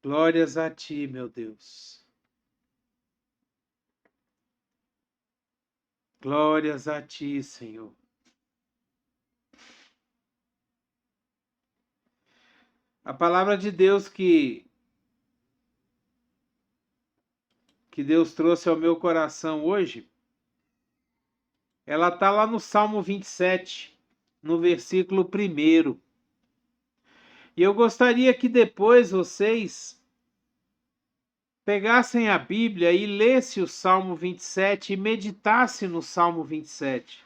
Glórias a ti, meu Deus. Glórias a ti, Senhor. A palavra de Deus que Deus trouxe ao meu coração hoje, ela está lá no Salmo 27, no versículo 1. E eu gostaria que depois vocês pegassem a Bíblia e lessem o Salmo 27 e meditassem no Salmo 27.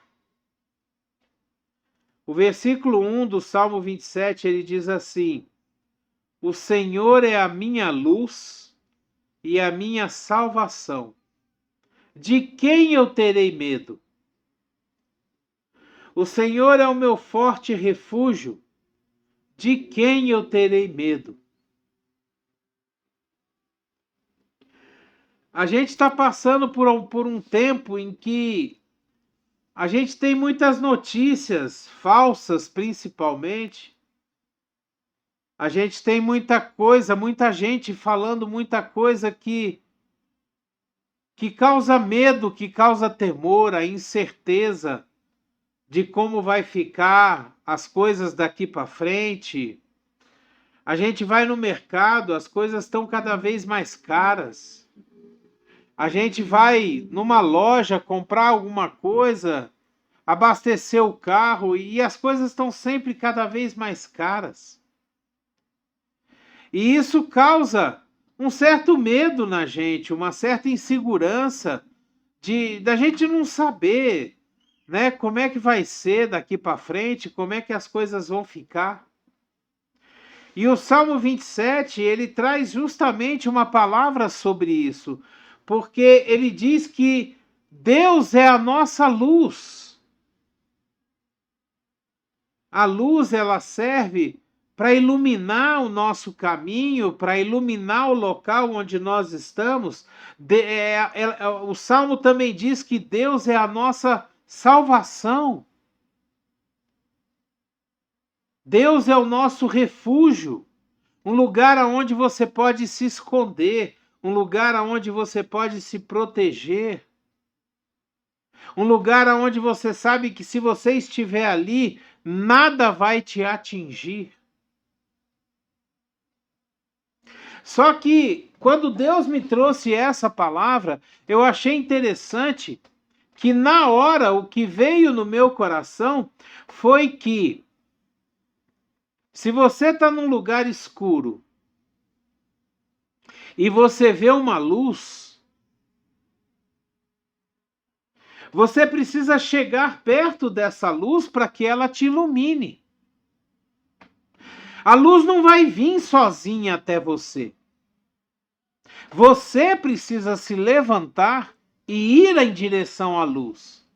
O versículo 1 do Salmo 27, ele diz assim: O Senhor é a minha luz e a minha salvação. De quem eu terei medo? O Senhor é o meu forte refúgio. De quem eu terei medo? A gente está passando por um tempo em que a gente tem muitas notícias falsas, principalmente. A gente tem muita coisa, muita gente falando muita coisa que causa medo, que causa temor, a incerteza de como vai ficar as coisas daqui para frente. A gente vai no mercado, as coisas estão cada vez mais caras. A gente vai numa loja comprar alguma coisa, abastecer o carro e as coisas estão sempre cada vez mais caras. E isso causa um certo medo na gente, uma certa insegurança da gente não saber, né, como é que vai ser daqui para frente, como é que as coisas vão ficar. E o Salmo 27, ele traz justamente uma palavra sobre isso, porque ele diz que Deus é a nossa luz. A luz, ela serve para iluminar o nosso caminho, para iluminar o local onde nós estamos. O Salmo também diz que Deus é a nossa salvação. Deus é o nosso refúgio, um lugar onde você pode se esconder, um lugar onde você pode se proteger, um lugar onde você sabe que se você estiver ali, nada vai te atingir. Só que quando Deus me trouxe essa palavra, eu achei interessante que na hora o que veio no meu coração foi que se você está num lugar escuro e você vê uma luz, você precisa chegar perto dessa luz para que ela te ilumine. A luz não vai vir sozinha até você. Você precisa se levantar e ir em direção à luz,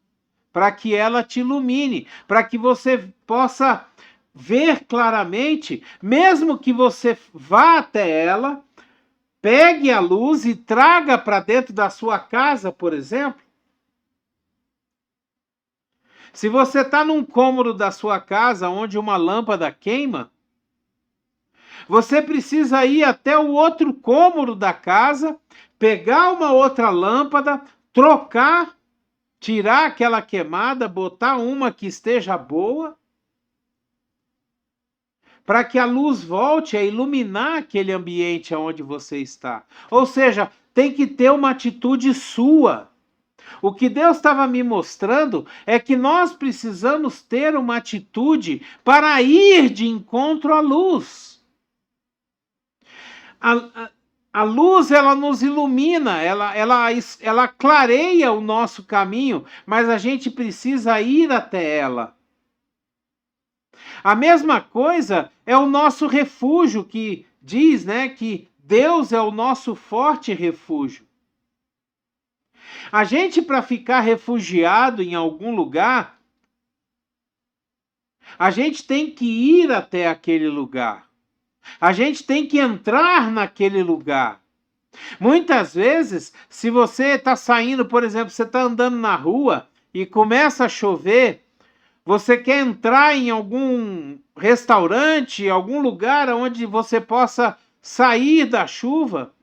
para que ela te ilumine, para que você possa ver claramente, mesmo que você vá até ela, pegue a luz e traga para dentro da sua casa, por exemplo. Se você está num cômodo da sua casa onde uma lâmpada queima, você precisa ir até o outro cômodo da casa, pegar uma outra lâmpada, trocar, tirar aquela queimada, botar uma que esteja boa, para que a luz volte a iluminar aquele ambiente onde você está. Ou seja, tem que ter uma atitude sua. O que Deus estava me mostrando é que nós precisamos ter uma atitude para ir de encontro à luz. A luz, ela nos ilumina, ela clareia o nosso caminho, mas a gente precisa ir até ela. A mesma coisa é o nosso refúgio, que diz, né, que Deus é o nosso forte refúgio. A gente, para ficar refugiado em algum lugar, a gente tem que ir até aquele lugar. A gente tem que entrar naquele lugar. Muitas vezes, se você está saindo, por exemplo, você está andando na rua e começa a chover, você quer entrar em algum restaurante, algum lugar onde você possa sair da chuva.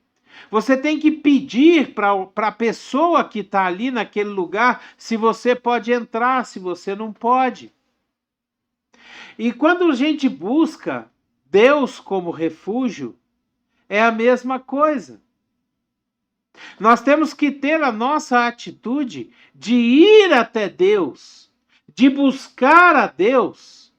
Você tem que pedir para a pessoa que está ali naquele lugar se você pode entrar, se você não pode. E quando a gente busca Deus como refúgio, é a mesma coisa. Nós temos que ter a nossa atitude de ir até Deus, de buscar a Deus,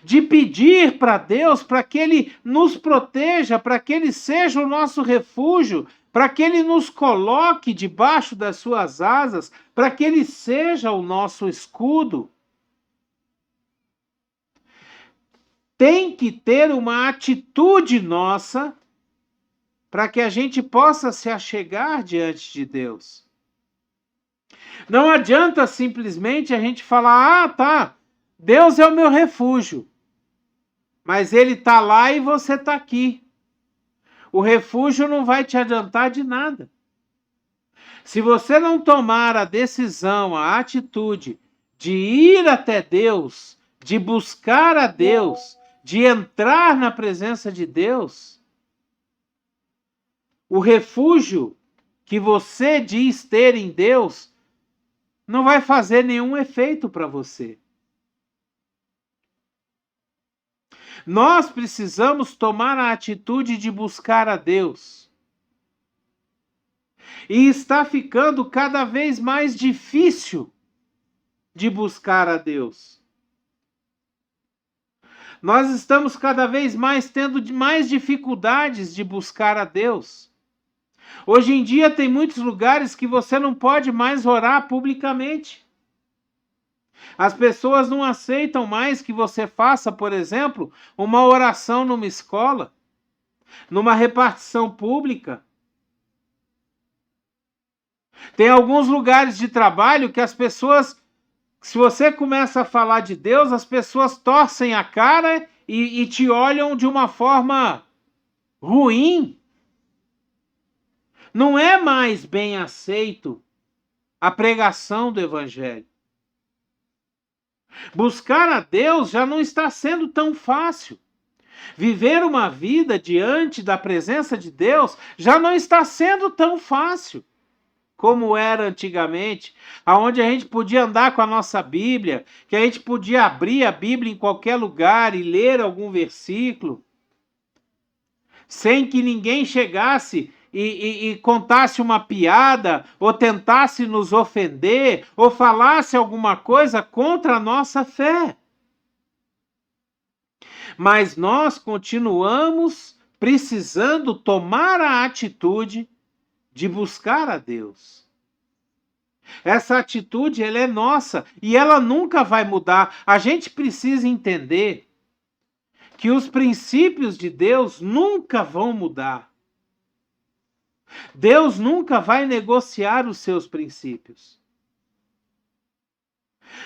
de pedir para Deus para que Ele nos proteja, para que Ele seja o nosso refúgio, para que Ele nos coloque debaixo das suas asas, para que Ele seja o nosso escudo. Tem que ter uma atitude nossa para que a gente possa se achegar diante de Deus. Não adianta simplesmente a gente falar, ah, tá, Deus é o meu refúgio, mas Ele está lá e você está aqui. O refúgio não vai te adiantar de nada. Se você não tomar a decisão, a atitude de ir até Deus, de buscar a Deus, de entrar na presença de Deus, o refúgio que você diz ter em Deus não vai fazer nenhum efeito para você. Nós precisamos tomar a atitude de buscar a Deus. E está ficando cada vez mais difícil de buscar a Deus. Nós estamos cada vez mais tendo mais dificuldades de buscar a Deus. Hoje em dia tem muitos lugares que você não pode mais orar publicamente. As pessoas não aceitam mais que você faça, por exemplo, uma oração numa escola, numa repartição pública. Tem alguns lugares de trabalho que as pessoas, se você começa a falar de Deus, as pessoas torcem a cara e te olham de uma forma ruim. Não é mais bem aceito a pregação do Evangelho. Buscar a Deus já não está sendo tão fácil. Viver uma vida diante da presença de Deus já não está sendo tão fácil como era antigamente, aonde a gente podia andar com a nossa Bíblia, que a gente podia abrir a Bíblia em qualquer lugar e ler algum versículo, sem que ninguém chegasse e contasse uma piada, ou tentasse nos ofender, ou falasse alguma coisa contra a nossa fé. Mas nós continuamos precisando tomar a atitude de buscar a Deus. Essa atitude, ela é nossa e ela nunca vai mudar. A gente precisa entender que os princípios de Deus nunca vão mudar. Deus nunca vai negociar os seus princípios.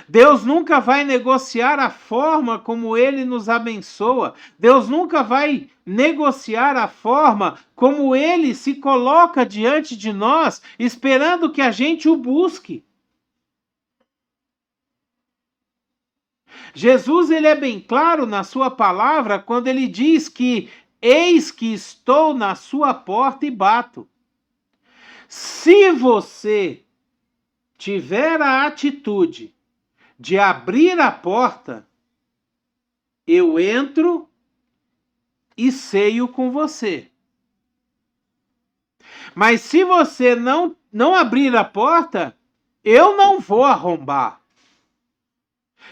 Deus nunca vai negociar a forma como Ele nos abençoa. Deus nunca vai negociar a forma como Ele se coloca diante de nós, esperando que a gente o busque. Jesus, ele é bem claro na sua palavra quando ele diz que eis que estou na sua porta e bato. Se você tiver a atitude de abrir a porta, eu entro e ceio com você. Mas se você não abrir a porta, eu não vou arrombar.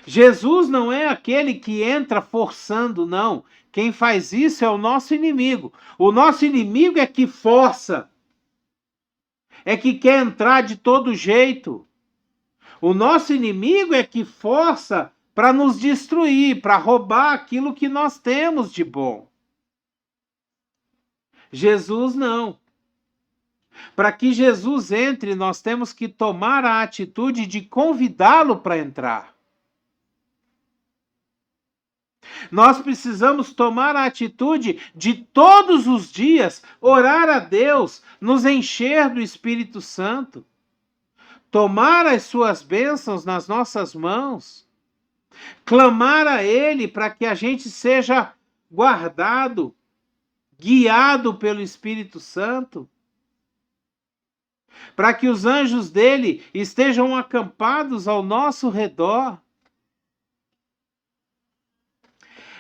Jesus não é aquele que entra forçando, não. Quem faz isso é o nosso inimigo. O nosso inimigo é que força. É que quer entrar de todo jeito. O nosso inimigo é que força para nos destruir, para roubar aquilo que nós temos de bom. Jesus não. Para que Jesus entre, nós temos que tomar a atitude de convidá-lo para entrar. Nós precisamos tomar a atitude de todos os dias orar a Deus, nos encher do Espírito Santo, tomar as suas bênçãos nas nossas mãos, clamar a Ele para que a gente seja guardado, guiado pelo Espírito Santo, para que os anjos dele estejam acampados ao nosso redor.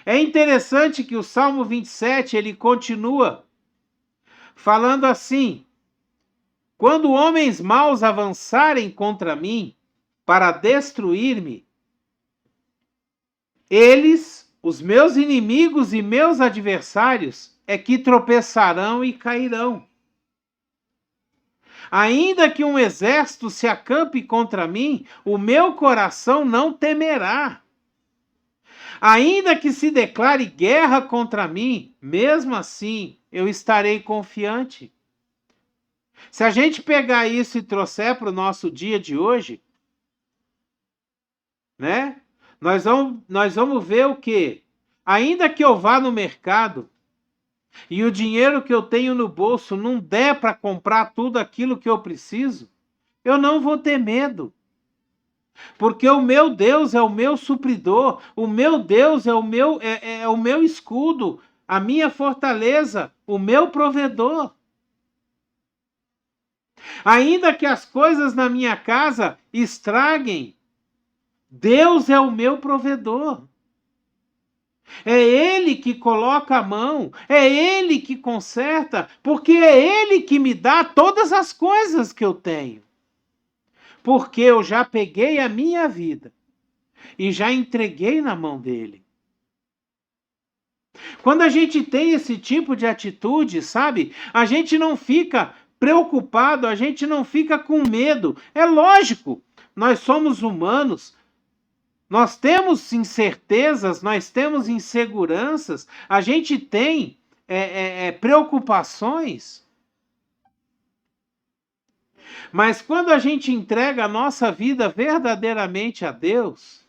É interessante que o Salmo 27, ele continua falando assim: quando homens maus avançarem contra mim para destruir-me, eles, os meus inimigos e meus adversários, é que tropeçarão e cairão. Ainda que um exército se acampe contra mim, o meu coração não temerá. Ainda que se declare guerra contra mim, mesmo assim eu estarei confiante. Se a gente pegar isso e trouxer para o nosso dia de hoje, né? Nós vamos ver o quê? Ainda que eu vá no mercado e o dinheiro que eu tenho no bolso não der para comprar tudo aquilo que eu preciso, eu não vou ter medo. Porque o meu Deus é o meu supridor, o meu Deus é o meu escudo, a minha fortaleza, o meu provedor. Ainda que as coisas na minha casa estraguem, Deus é o meu provedor. É Ele que coloca a mão, é Ele que conserta, porque é Ele que me dá todas as coisas que eu tenho. Porque eu já peguei a minha vida e já entreguei na mão dele. Quando a gente tem esse tipo de atitude, sabe, a gente não fica preocupado, a gente não fica com medo. É lógico, nós somos humanos, nós temos incertezas, nós temos inseguranças, a gente tem preocupações. Mas quando a gente entrega a nossa vida verdadeiramente a Deus,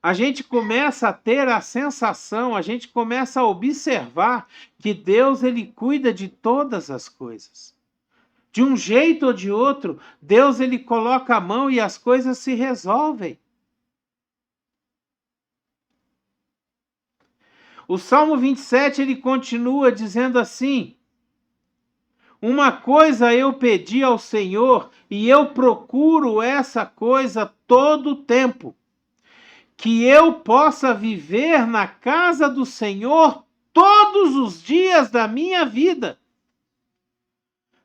a gente começa a ter a sensação, a gente começa a observar que Deus ele cuida de todas as coisas. De um jeito ou de outro, Deus ele coloca a mão e as coisas se resolvem. O Salmo 27 ele continua dizendo assim: uma coisa eu pedi ao Senhor e eu procuro essa coisa todo o tempo, que eu possa viver na casa do Senhor todos os dias da minha vida,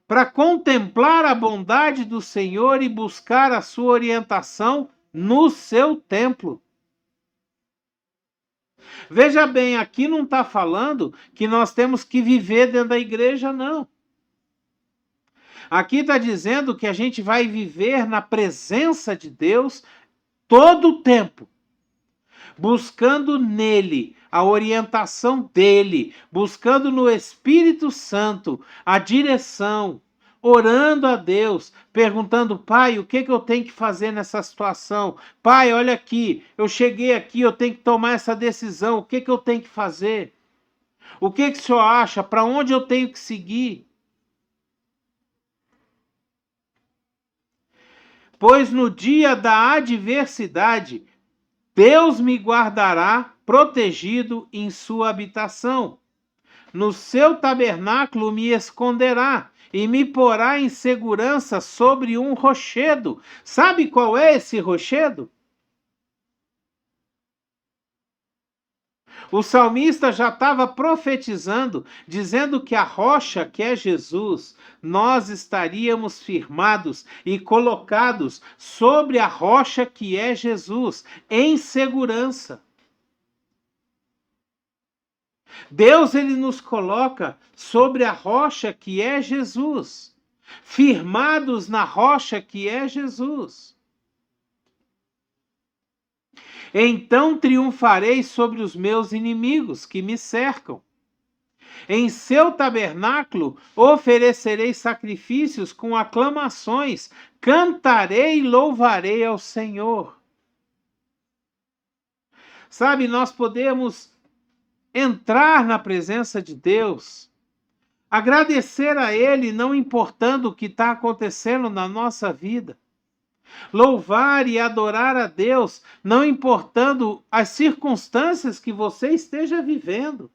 para contemplar a bondade do Senhor e buscar a sua orientação no seu templo. Veja bem, aqui não está falando que nós temos que viver dentro da igreja, não. Aqui está dizendo que a gente vai viver na presença de Deus todo o tempo, buscando nele a orientação dele, buscando no Espírito Santo a direção, orando a Deus, perguntando: Pai, o que eu tenho que fazer nessa situação? Pai, olha aqui, eu cheguei aqui, eu tenho que tomar essa decisão, o que eu tenho que fazer? O que o Senhor acha? Para onde eu tenho que seguir? Pois no dia da adversidade, Deus me guardará protegido em sua habitação. No seu tabernáculo me esconderá e me porá em segurança sobre um rochedo. Sabe qual é esse rochedo? O salmista já estava profetizando, dizendo que a rocha que é Jesus, nós estaríamos firmados e colocados sobre a rocha que é Jesus, em segurança. Deus ele nos coloca sobre a rocha que é Jesus, firmados na rocha que é Jesus. Então triunfarei sobre os meus inimigos que me cercam. Em seu tabernáculo oferecerei sacrifícios com aclamações, cantarei e louvarei ao Senhor. Sabe, nós podemos entrar na presença de Deus, agradecer a Ele, não importando o que está acontecendo na nossa vida. Louvar e adorar a Deus, não importando as circunstâncias que você esteja vivendo.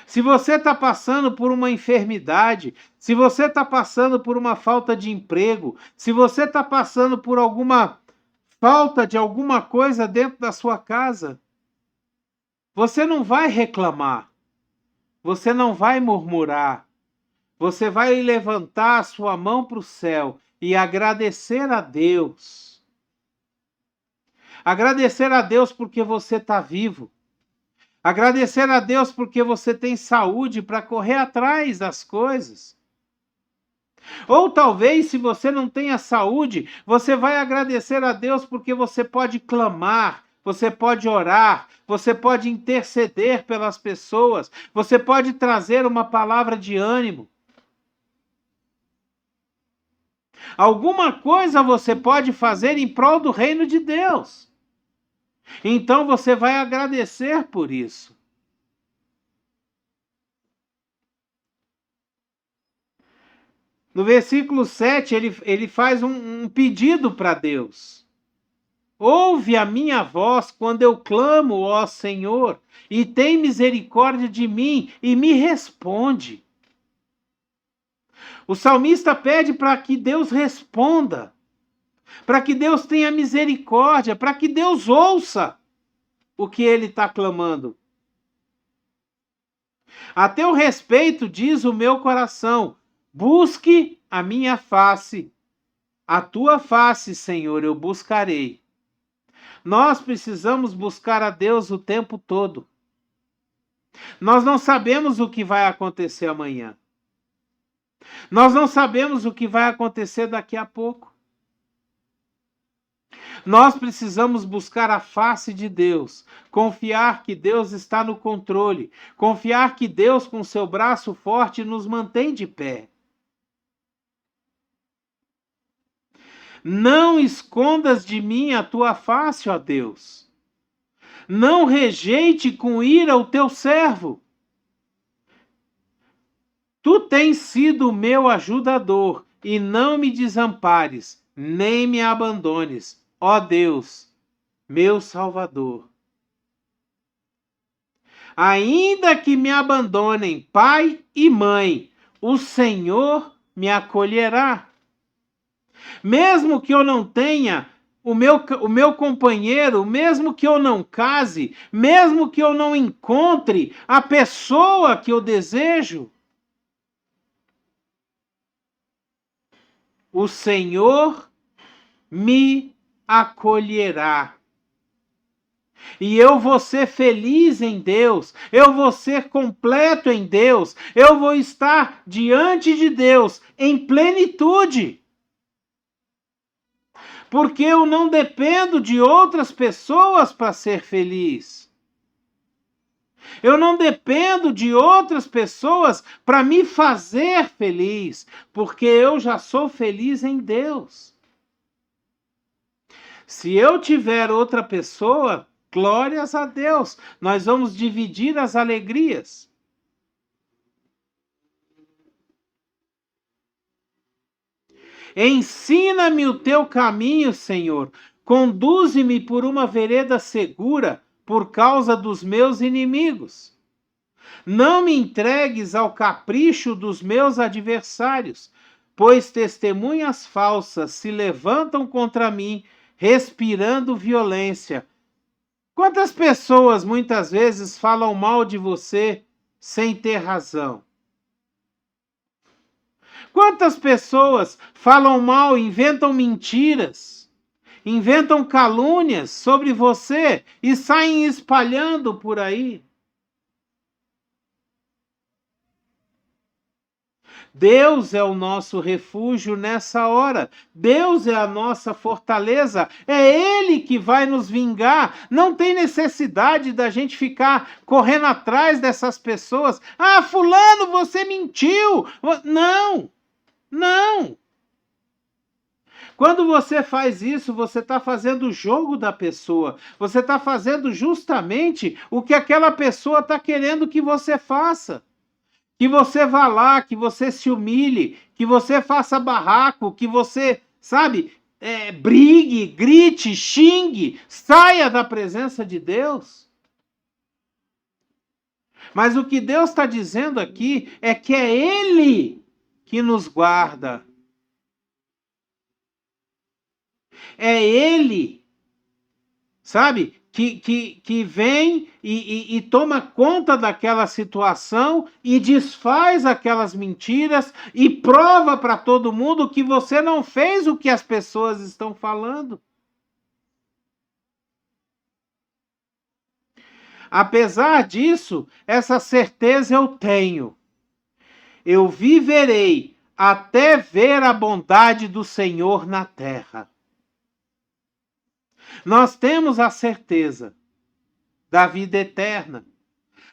Se você está passando por uma enfermidade, se você está passando por uma falta de emprego, se você está passando por alguma falta de alguma coisa dentro da sua casa, você não vai reclamar, você não vai murmurar, você vai levantar a sua mão para o céu e agradecer a Deus. Agradecer a Deus porque você está vivo. Agradecer a Deus porque você tem saúde para correr atrás das coisas. Ou talvez, se você não tenha saúde, você vai agradecer a Deus porque você pode clamar, você pode orar, você pode interceder pelas pessoas, você pode trazer uma palavra de ânimo. Alguma coisa você pode fazer em prol do reino de Deus. Então você vai agradecer por isso. No versículo 7, ele faz um pedido para Deus. Ouve a minha voz quando eu clamo, ó Senhor, e tem misericórdia de mim e me responde. O salmista pede para que Deus responda, para que Deus tenha misericórdia, para que Deus ouça o que ele está clamando. A teu respeito, diz o meu coração, busque a minha face. A tua face, Senhor, eu buscarei. Nós precisamos buscar a Deus o tempo todo. Nós não sabemos o que vai acontecer amanhã. Nós não sabemos o que vai acontecer daqui a pouco. Nós precisamos buscar a face de Deus, confiar que Deus está no controle, confiar que Deus, com seu braço forte, nos mantém de pé. Não escondas de mim a tua face, ó Deus. Não rejeite com ira o teu servo. Tu tens sido o meu ajudador, e não me desampares, nem me abandones, ó Deus, meu Salvador. Ainda que me abandonem pai e mãe, o Senhor me acolherá. Mesmo que eu não tenha o meu companheiro, mesmo que eu não case, mesmo que eu não encontre a pessoa que eu desejo, o Senhor me acolherá. E eu vou ser feliz em Deus, eu vou ser completo em Deus, eu vou estar diante de Deus em plenitude. Porque eu não dependo de outras pessoas para ser feliz. Eu não dependo de outras pessoas para me fazer feliz, porque eu já sou feliz em Deus. Se eu tiver outra pessoa, glórias a Deus, nós vamos dividir as alegrias. Ensina-me o teu caminho, Senhor. Conduze-me por uma vereda segura por causa dos meus inimigos. Não me entregues ao capricho dos meus adversários, pois testemunhas falsas se levantam contra mim, respirando violência. Quantas pessoas muitas vezes falam mal de você sem ter razão? Quantas pessoas falam mal, inventam mentiras, inventam calúnias sobre você e saem espalhando por aí? Deus é o nosso refúgio nessa hora. Deus é a nossa fortaleza. É Ele que vai nos vingar. Não tem necessidade da gente ficar correndo atrás dessas pessoas. Ah, fulano, você mentiu. Não, não. Quando você faz isso, você está fazendo o jogo da pessoa. Você está fazendo justamente o que aquela pessoa está querendo que você faça. Que você vá lá, que você se humilhe, que você faça barraco, que você, sabe, brigue, grite, xingue, saia da presença de Deus. Mas o que Deus está dizendo aqui é que é Ele que nos guarda. É Ele, sabe, que vem e toma conta daquela situação e desfaz aquelas mentiras e prova para todo mundo que você não fez o que as pessoas estão falando. Apesar disso, essa certeza eu tenho. Eu viverei até ver a bondade do Senhor na terra. Nós temos a certeza da vida eterna.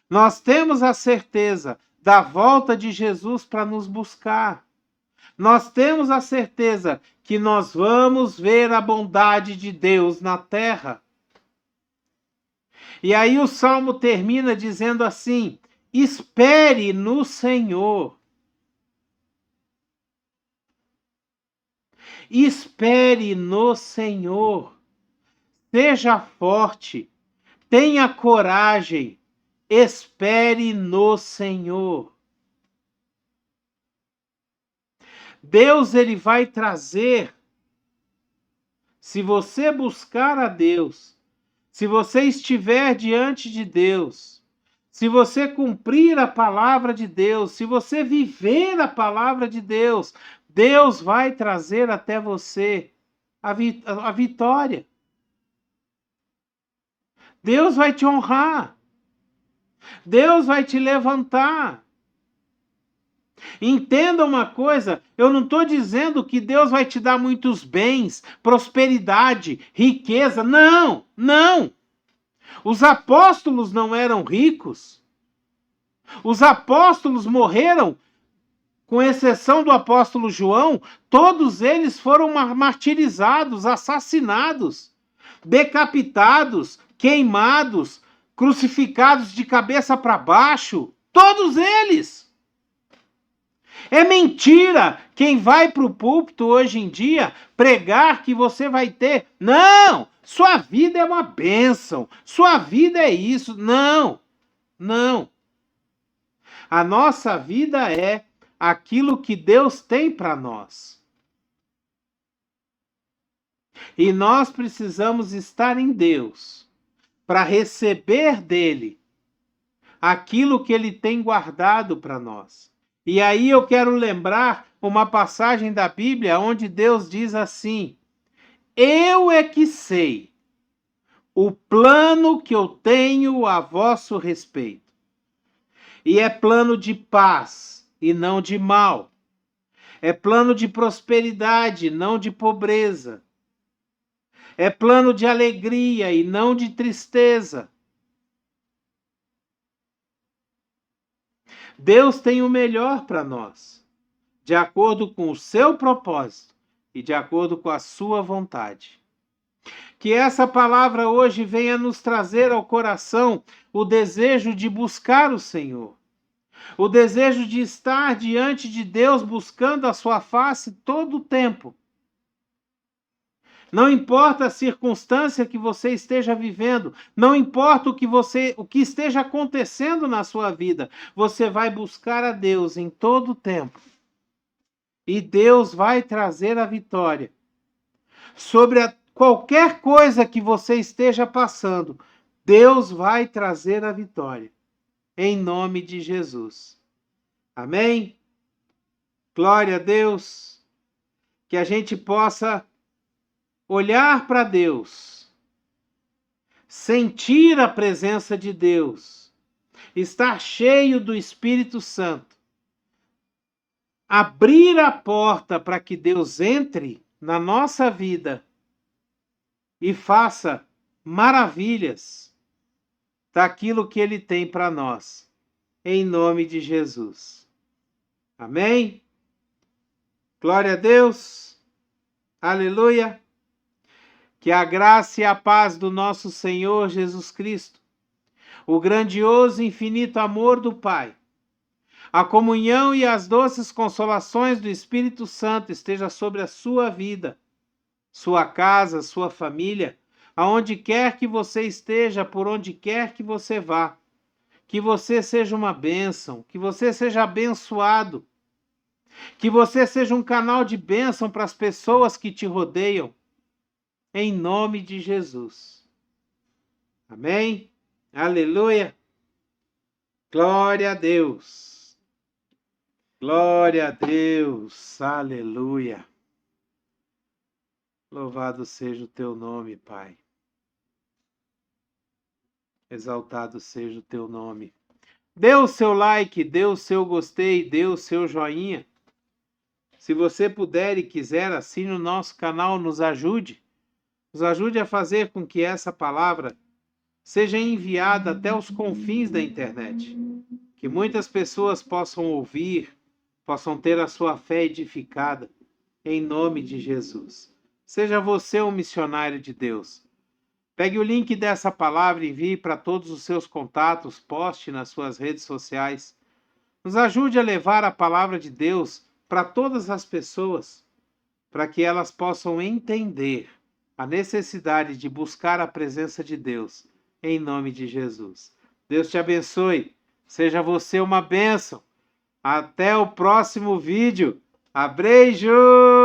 Nós temos a certeza da volta de Jesus para nos buscar. Nós temos a certeza que nós vamos ver a bondade de Deus na terra. E aí o salmo termina dizendo assim: espere no Senhor. Espere no Senhor. Seja forte. Tenha coragem. Espere no Senhor. Deus, ele vai trazer, se você buscar a Deus, se você estiver diante de Deus, se você cumprir a palavra de Deus, se você viver a palavra de Deus, Deus vai trazer até você a vitória. Deus vai te honrar. Deus vai te levantar. Entenda uma coisa, eu não estou dizendo que Deus vai te dar muitos bens, prosperidade, riqueza. Não, não. Os apóstolos não eram ricos. Os apóstolos morreram, com exceção do apóstolo João, todos eles foram martirizados, assassinados, decapitados, queimados, crucificados de cabeça para baixo. Todos eles. É mentira quem vai para o púlpito hoje em dia pregar que você vai ter. Não! Sua vida é uma bênção. Sua vida é isso. Não! Não. A nossa vida é aquilo que Deus tem para nós. E nós precisamos estar em Deus para receber dele aquilo que ele tem guardado para nós. E aí eu quero lembrar uma passagem da Bíblia onde Deus diz assim: eu é que sei o plano que eu tenho a vosso respeito. E é plano de paz e não de mal. É plano de prosperidade, não de pobreza. É plano de alegria e não de tristeza. Deus tem o melhor para nós, de acordo com o seu propósito e de acordo com a sua vontade. Que essa palavra hoje venha nos trazer ao coração o desejo de buscar o Senhor, o desejo de estar diante de Deus buscando a sua face todo o tempo. Não importa a circunstância que você esteja vivendo, não importa o que esteja acontecendo na sua vida, você vai buscar a Deus em todo o tempo. E Deus vai trazer a vitória sobre qualquer coisa que você esteja passando. Deus vai trazer a vitória em nome de Jesus. Amém? Glória a Deus. Que a gente possa olhar para Deus, sentir a presença de Deus, estar cheio do Espírito Santo, abrir a porta para que Deus entre na nossa vida e faça maravilhas daquilo que Ele tem para nós, em nome de Jesus. Amém? Glória a Deus. Aleluia. Que a graça e a paz do nosso Senhor Jesus Cristo, o grandioso e infinito amor do Pai, a comunhão e as doces consolações do Espírito Santo esteja sobre a sua vida, sua casa, sua família, aonde quer que você esteja, por onde quer que você vá. que você seja uma bênção, que você seja abençoado, que você seja um canal de bênção para as pessoas que te rodeiam, em nome de Jesus. Amém? Aleluia! Glória a Deus! Glória a Deus! Aleluia! Louvado seja o teu nome, Pai. Exaltado seja o teu nome. Dê o seu like, dê o seu gostei, dê o seu joinha. Se você puder e quiser, assine o nosso canal, nos ajude. Nos ajude a fazer com que essa palavra seja enviada até os confins da internet. Que muitas pessoas possam ouvir, possam ter a sua fé edificada, em nome de Jesus. Seja você um missionário de Deus. Pegue o link dessa palavra e envie para todos os seus contatos, poste nas suas redes sociais. Nos ajude a levar a palavra de Deus para todas as pessoas, para que elas possam entender a necessidade de buscar a presença de Deus, em nome de Jesus. Deus te abençoe, seja você uma bênção. Até o próximo vídeo. Abreijo!